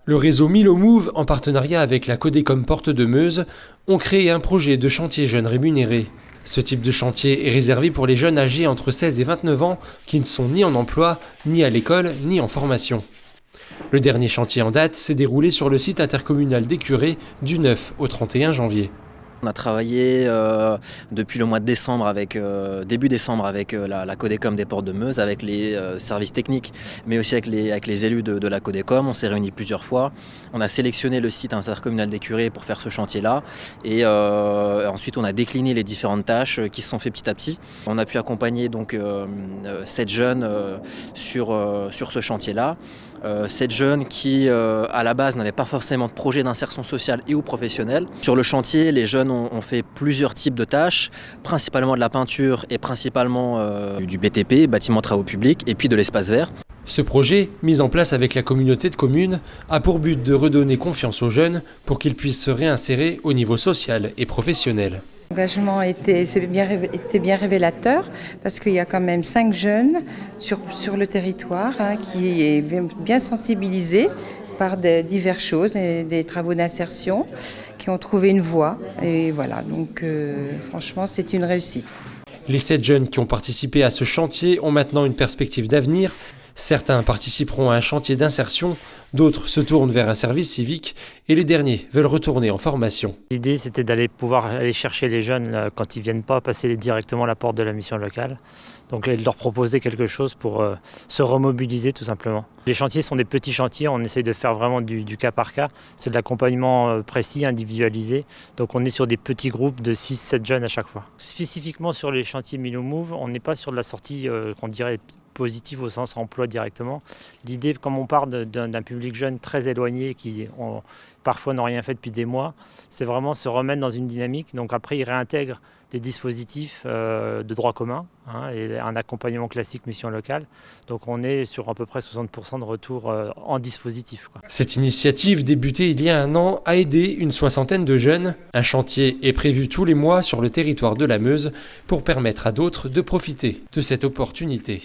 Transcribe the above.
Le réseau Milo Move, en partenariat avec la Codecom Porte de Meuse, ont créé un projet de chantier jeunes rémunérés. Ce type de chantier est réservé pour les jeunes âgés entre 16 et 29 ans qui ne sont ni en emploi, ni à l'école, ni en formation. Le dernier chantier en date s'est déroulé sur le site intercommunal d'Écuré du 9 au 31 janvier. On a travaillé depuis le mois de décembre début décembre avec la Codecom des Portes de Meuse, avec les services techniques, mais aussi avec les élus de la Codecom. On s'est réunis plusieurs fois. On a sélectionné le site intercommunal d'Écuré pour faire ce chantier-là. Et ensuite, on a décliné les différentes tâches qui se sont faites petit à petit. On a pu accompagner donc 7 jeunes sur ce chantier-là. 7 jeunes qui, à la base, n'avaient pas forcément de projet d'insertion sociale et ou professionnelle. Sur le chantier, les jeunes ont fait plusieurs types de tâches, principalement de la peinture et principalement du BTP, bâtiment travaux publics, et puis de l'espace vert. Ce projet, mis en place avec la communauté de communes, a pour but de redonner confiance aux jeunes pour qu'ils puissent se réinsérer au niveau social et professionnel. L'engagement était bien révélateur parce qu'il y a quand même 5 jeunes sur le territoire qui est bien sensibilisés par diverses choses, des travaux d'insertion, qui ont trouvé une voie. Et voilà, donc franchement, c'est une réussite. Les 7 jeunes qui ont participé à ce chantier ont maintenant une perspective d'avenir. Certains participeront à un chantier d'insertion, d'autres se tournent vers un service civique et les derniers veulent retourner en formation. L'idée, c'était pouvoir aller chercher les jeunes quand ils ne viennent pas, passer directement à la porte de la mission locale. Donc de leur proposer quelque chose pour se remobiliser tout simplement. Les chantiers sont des petits chantiers, on essaye de faire vraiment du cas par cas. C'est de l'accompagnement précis, individualisé. Donc on est sur des petits groupes de 6-7 jeunes à chaque fois. Spécifiquement sur les chantiers Milo Move, on n'est pas sur de la sortie qu'on dirait positive au sens emploi directement. L'idée, comme on parle d'un public jeune très éloigné qui parfois n'ont rien fait depuis des mois, c'est vraiment se remettre dans une dynamique. Donc après, ils réintègrent des dispositifs de droit commun et un accompagnement classique mission locale. Donc on est sur à peu près 60% de retour en dispositif. Cette initiative, débutée il y a un an, a aidé une soixantaine de jeunes. Un chantier est prévu tous les mois sur le territoire de la Meuse pour permettre à d'autres de profiter de cette opportunité.